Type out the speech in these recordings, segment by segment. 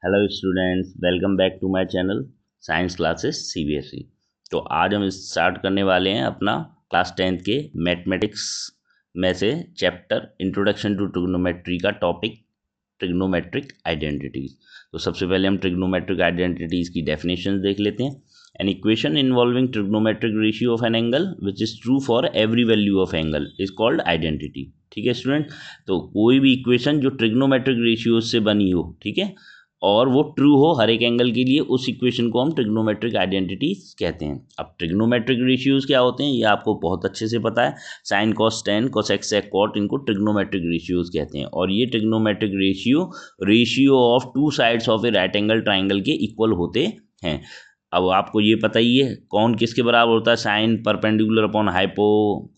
Hello students, welcome back to my channel science classes CBSE. तो आज हम start करने वाले हैं अपना क्लास 10th के मैथमेटिक्स में से चैप्टर इंट्रोडक्शन टू ट्रिग्नोमेट्री का टॉपिक ट्रिग्नोमेट्रिक आइडेंटिटीज। तो सबसे पहले हम ट्रिग्नोमेट्रिक आइडेंटिटीज की डेफिनेशन देख लेते हैं। An equation involving trigonometric ratio of an angle which is true for every value of angle is called identity. ठीक है स्टूडेंट, तो कोई भी इक्वेशन जो ट्रिग्नोमेट्रिक रेशियो से बनी हो, ठीक है, और वो ट्रू हो हर एक एंगल के लिए, उस इक्वेशन को हम ट्रिग्नोमेट्रिक आइडेंटिटीज कहते हैं। अब ट्रिग्नोमेट्रिक रेशियोज क्या होते हैं ये आपको बहुत अच्छे से पता है। Sine cos tan cosec sec cot, इनको ट्रिग्नोमेट्रिक रेशियोज कहते हैं। और ये trigonometric ratio of two sides of a right angle triangle के इक्वल होते हैं। अब आपको ये पता ही है कौन किसके बराबर होता है। Sine perpendicular upon hypo,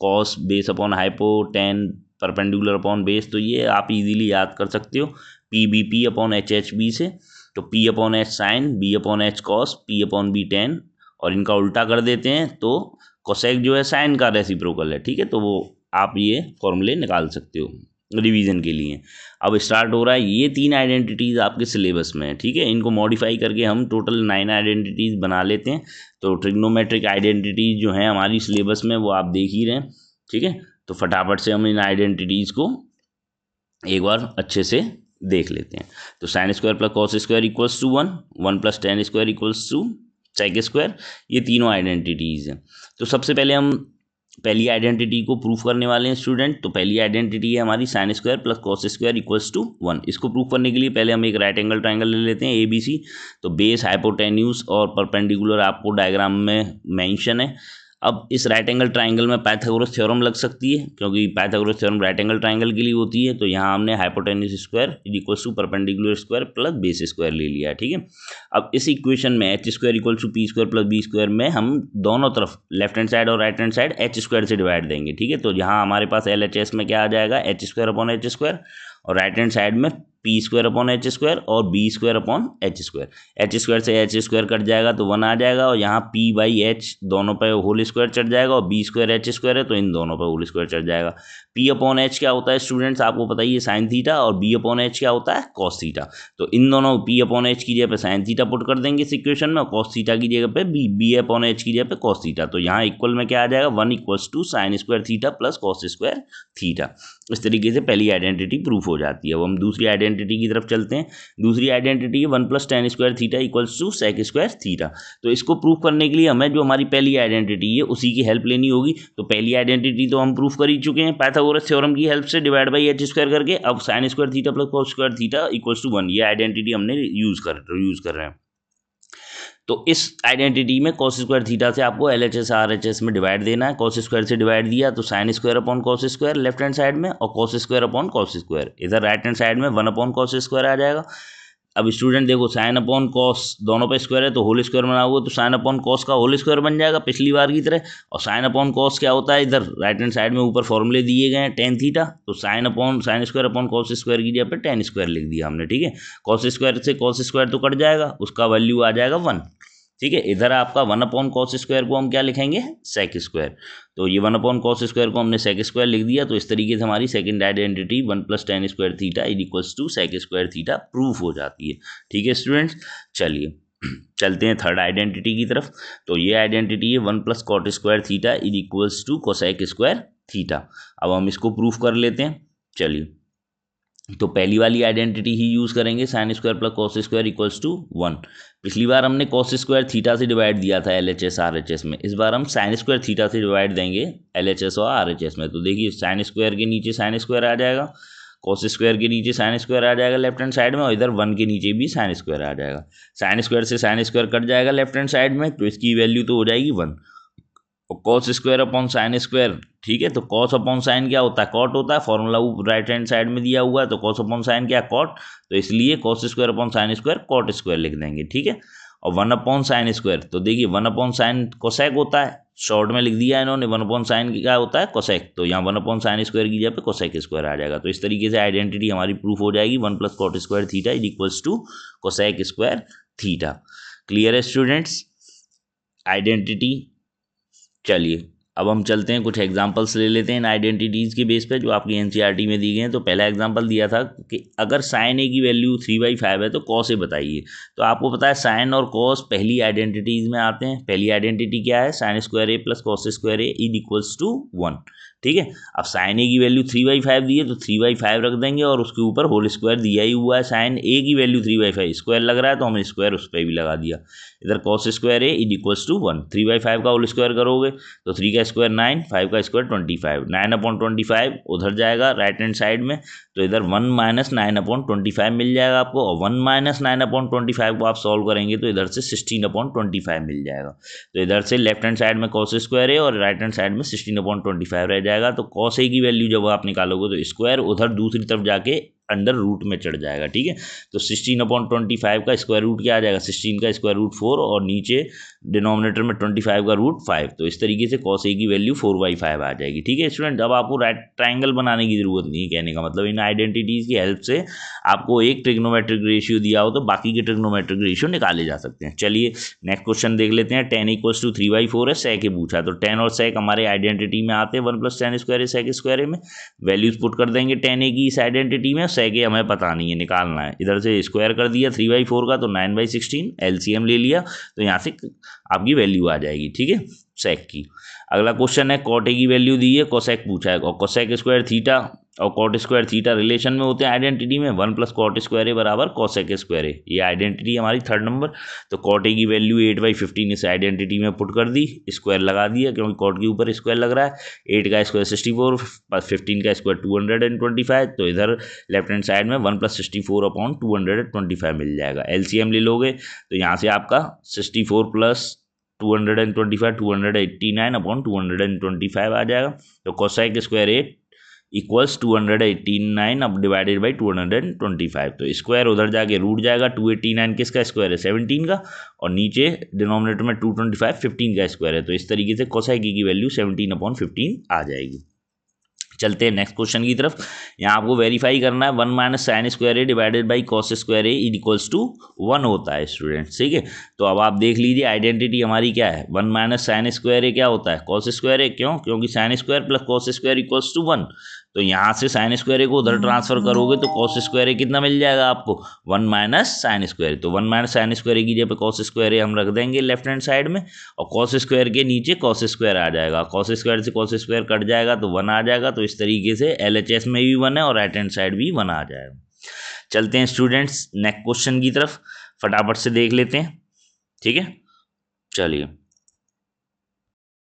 cos base upon hypo, tan perpendicular upon base. तो ये आप इजीली याद कर सकते हो P B P upon H H B से। तो P upon H sine, B upon H cos, P upon B tan, और इनका उल्टा कर देते हैं तो कोसेक जो है साइन का रेसिप्रोकल है। ठीक है, तो वो आप ये फॉर्मूले निकाल सकते हो रिवीजन के लिए। अब स्टार्ट हो रहा है, ये 3 आइडेंटिटीज आपके सिलेबस में है। ठीक है, इनको मॉडिफाई करके हम टोटल 9 आइडेंटिटीज बना लेते हैं। तो ट्रिग्नोमेट्रिक आइडेंटिटीज जो हैं हमारी सिलेबस में वो आप देख ही रहे हैं। ठीक है, तो फटाफट से हम इन आइडेंटिटीज को एक बार अच्छे से देख लेते हैं। तो sine square plus cos square equals to 1, 1 plus tan square equals to sec square, ये तीनों आइडेंटिटीज हैं। तो सबसे पहले हम पहली आइडेंटिटी को प्रूफ करने वाले हैं स्टूडेंट। तो पहली आइडेंटिटी है हमारी sine square plus cos square equals to 1। इसको प्रूफ करने के लिए पहले हम एक राइट एंगल ट्राइंगल ले लेते हैं ABC। तो बेस हाइपोटेन्यूज और परपेंडिकुलर आपको डायग्राम में मेंशन है। अब इस राइट एंगल ट्राइंगल में पाइथागोरस थ्योरम लग सकती है, क्योंकि Pythagoras theorem right angle triangle के लिए होती है। तो यहाँ हमने hypotenuse square equals to perpendicular square plus base square ले लिया है। ठीक है, अब इस इक्वेशन में H square equal to P square plus B square में हम दोनों तरफ लेफ्ट हैंड साइड और right hand side H square से डिवाइड देंगे। ठीक है, तो यहाँ हमारे पास LHS में क्या आ जाएगा, H square upon H square, और राइट हैंड साइड में P square upon H square और B square upon H square. H square से एच स्क्वायर कट जाएगा तो 1 आ जाएगा, और यहाँ पी बाई एच दोनों पे होल स्क्वायर चढ़ जाएगा, और बी स्क्वायर एच स्क्वायर है तो इन दोनों पे होल स्क्वायर चढ़ जाएगा। पी अपॉन एच क्या होता है स्टूडेंट्स, आपको पता ही है, साइन थीटा, और बी अपॉन एच क्या होता है, कॉस थीटा। तो इन दोनों पी अपॉन एच की जगह पे साइन थीटा पुट कर देंगे इस इक्वेशन में, और कॉस थीटा की जगह पे बी अपॉन एच की जगह पे कॉस थीटा। तो यहाँ इक्वल में क्या आ जाएगा, 1 equals to sine square theta plus cos square theta. इस तरीके से पहली आइडेंटिटी प्रूफ हो जाती है। अब हम दूसरी आइडेंटिटी की तरफ चलते हैं। दूसरी आइडेंटिटी है 1 plus tan square theta equals to sec square theta. तो इसको प्रूफ करने के लिए हमें जो हमारी पहली आइडेंटिटी है उसी की हेल्प लेनी होगी। तो पहली आइडेंटिटी तो हम प्रूफ कर ही चुके हैं पाइथागोरस थ्योरम की हेल्प से, डिवाइड बाई एच स्क्वायर करके। अब sine square theta plus cos square theta equals to 1, ये आइडेंटिटी हमने यूज कर रहे हैं। तो इस आइडेंटिटी में कॉस स्क्वायर थीटा से आपको LHS RHS में डिवाइड देना है। कॉस स्क्वायर से डिवाइड दिया तो sine square upon cos square left hand side में, और cos square upon cos square इधर राइट हैंड साइड में 1 अपॉन कॉस स्क्वायर आ जाएगा। अब स्टूडेंट देखो, साइन अपॉन कॉस दोनों पे स्क्वायर है तो होल स्क्वायर बना हुआ, तो साइन अपॉन कॉस का होल स्क्वायर बन जाएगा पिछली बार की तरह। और साइन अपॉन कॉस क्या होता है, इधर राइट हैंड साइड में ऊपर फॉर्मूले दिए गए हैं टेन थीटा, तो sine square upon cos square की जगह पे टेन स्क्वायर लिख दिया हमने। ठीक है, कॉस स्क्वायर से कॉस स्क्वायर तो कट जाएगा, उसका वैल्यू आ जाएगा 1। ठीक है, इधर आपका 1 अपॉन कॉस स्क्वायर को हम क्या लिखेंगे, सेक स्क्वायर। तो ये 1 अपॉन कॉस स्क्वायर को हमने सेक स्क्वायर लिख दिया। तो इस तरीके से हमारी second identity 1 plus tan square theta is equals to sec square theta proof हो जाती है। ठीक है स्टूडेंट्स, चलिए चलते हैं थर्ड आइडेंटिटी की तरफ। तो ये आइडेंटिटी है 1 plus cot square theta is equals to cosec square theta. अब हम इसको प्रूफ कर लेते हैं। चलिए, तो पहली वाली आइडेंटिटी ही यूज करेंगे, sine square plus cos square equals to 1। पिछली बार हमने कॉस स्क्वायर थीटा से डिवाइड दिया था LHS RHS में, इस बार हम साइन स्क्वायर थीटा से डिवाइड देंगे LHS और RHS में। तो देखिए, साइन स्क्वायर के नीचे साइन स्क्वायर आ जाएगा, कॉस स्क्वायर के नीचे साइन स्क्वायर आ जाएगा लेफ्ट हैंड साइड में, और इधर 1 के नीचे भी साइन स्क्वायर आ जाएगा। साइन स्क्वायर से साइन स्क्वायर कट जाएगा लेफ्ट हैंड साइड में, तो इसकी वैल्यू तो हो जाएगी 1। और cos square upon sine square, ठीक है, तो कॉस अपॉन साइन क्या होता है, कॉट होता है। फॉर्मूला राइट हैंड साइड में दिया हुआ है, तो कॉस अपॉन साइन क्या, कॉट। तो इसलिए cos square upon sine square cot square लिख देंगे। ठीक है, और 1 अपॉन साइन स्क्वायर, तो देखिए 1 अपॉन साइन कोसेक होता है, शॉर्ट में लिख दिया इन्होंने। 1 अपॉन साइन क्या होता है, कोसेक। तो यहाँ 1 अपॉन साइन स्क्वायर की जगह पे कोसेक स्क्वायर आ जाएगा। तो इस तरीके से आइडेंटिटी हमारी प्रूफ हो जाएगी, 1 plus cot square theta is equals to cosec square theta. Clear है स्टूडेंट्स आइडेंटिटी। चलिए अब हम चलते हैं कुछ एग्जांपल्स ले लेते हैं इन आइडेंटिटीज़ के बेस पे जो आपकी एनसीईआरटी में दी गई हैं। तो पहला एग्जांपल दिया था कि अगर साइन ए की वैल्यू 3/5 है तो कॉस ए बताइए। तो आपको पता है साइन और कॉस पहली आइडेंटिटीज़ में आते हैं। पहली आइडेंटिटी क्या है, sine square A plus cos square A is equals to 1। ठीक है, अब साइन ए की वैल्यू 3/5 दी है तो 3/5 रख देंगे और उसके ऊपर होल स्क्वायर दिया ही हुआ है। साइन ए की वैल्यू 3/5 स्क्वायर लग रहा है तो हमने स्क्वायर उस पर भी लगा दिया। इधर cos square A is equals to 1। 3/5 का होल स्क्वायर करोगे तो 3 का स्क्वायर 9, 5 का स्क्वायर 25। 9/25 उधर जाएगा राइट हैंड साइड में, तो इधर 1 माइनस 9/25 मिल जाएगा आपको। और 1 माइनस 9/25 को आप सॉल्व करेंगे तो इधर से 16/25 मिल जाएगा। तो इधर से लेफ्ट हैंड साइड में कॉस स्क्वायर है और राइट हैंड साइड में 16/25 रह जाएगा। तो कॉस ए की वैल्यू जब आप निकालोगे तो स्क्वायर उधर दूसरी तरफ जाके अंडर रूट में चढ़ जाएगा। ठीक है, तो 16/25 का स्क्वायर रूट क्या आ जाएगा, 16 का स्क्वायर रूट 4 और नीचे डिनोमिनेटर में 25 का रूट 5। तो इस तरीके से कॉस ए की वैल्यू 4/5 आ जाएगी। ठीक है स्टूडेंट, अब आपको राइट ट्राइंगल बनाने की जरूरत नहीं है। कहने का मतलब इन आइडेंटिटीज की हेल्प से आपको एक ट्रिग्नोमेट्रिक रेशियो दिया हो तो बाकी के ट्रिग्नोमेट्रिक रेशियो निकाले जा सकते हैं। चलिए नेक्स्ट क्वेश्चन देख लेते हैं। 10 = 3/4 है, सेक पूछा। तो 10 और सेक हमारे आइडेंटिटी में आते हैं 1 + tan स्क्वायर सेक स्क्वायर में। वैल्यूज पुट कर देंगे 10 की इस आइडेंटिटी में, सेक हमें पता नहीं है, निकालना है। इधर से स्क्वायर कर दिया 3/4 का तो 9/16, एलसीएम ले लिया तो यहाँ से आपकी वैल्यू आ जाएगी। ठीक है सेक की। अगला क्वेश्चन है कॉट ए की वैल्यू दी है, कोसेक पूछा है। और कोसेक स्क्वायर थीटा और कॉट स्क्वायर थीटा रिलेशन में होते हैं आइडेंटिटी में। 1 + कॉट स्क्वायर ए बराबर कोसेक स्क्वायर ए, ये आइडेंटिटी हमारी 3rd नंबर। तो कॉट ए की वैल्यू 8/15 इस आइडेंटिटी में पुट कर दी, स्क्वायर लगा दिया क्योंकि कॉट के ऊपर स्क्वायर लग रहा है। 8 का स्क्वायर 64 + 15 का स्क्वायर 225। तो इधर लेफ्ट हैंड साइड में 1 + 64/225 मिल जाएगा। एलसीएम ले लोगे तो यहाँ से आपका 64 + 225 289/225 आ जाएगा। तो कोसेक स्क्वायर 8 = 289 अब डिवाइडेड बाई 225। तो स्क्वायर उधर जाके रूट जाएगा। 289 किसका स्क्वायर है, 17 का, और नीचे डिनोमिनेटर में 225 15 का स्क्वायर है। तो इस तरीके से कोसेक की वैल्यू 17/15 आ जाएगी। चलते हैं नेक्स्ट क्वेश्चन की तरफ। यहाँ आपको वेरीफाई करना है 1 - sin square A divided by cos square A equals to 1 होता है स्टूडेंट। ठीक है, तो अब आप देख लीजिए आइडेंटिटी हमारी क्या है, 1 - sin स्क्वायर ए क्या होता है, कॉस स्क्वायर ए। क्यों, क्योंकि sin square plus cos square equals to 1। तो यहाँ से sin स्क्वायर ए को उधर ट्रांसफर करोगे तो कॉस स्क्वायर ए कितना मिल जाएगा आपको, 1 - sin स्क्वायर। तो 1 - sin स्क्वायर ए की जगह कॉस स्क्वायर ए हम रख देंगे लेफ्ट हैंड साइड में, और कॉस स्क्वायर के नीचे कॉस स्क्वायर आ जाएगा। कॉस स्क्वायर से कॉस स्क्वायर कट जाएगा तो 1 आ जाएगा। तो इस तरीके से LHS में भी 1 है और राइट हैंड साइड भी 1 आ जाएगा। चलते हैं स्टूडेंट्स नेक्स्ट क्वेश्चन की तरफ, फटाफट से देख लेते हैं। ठीक है, चलिए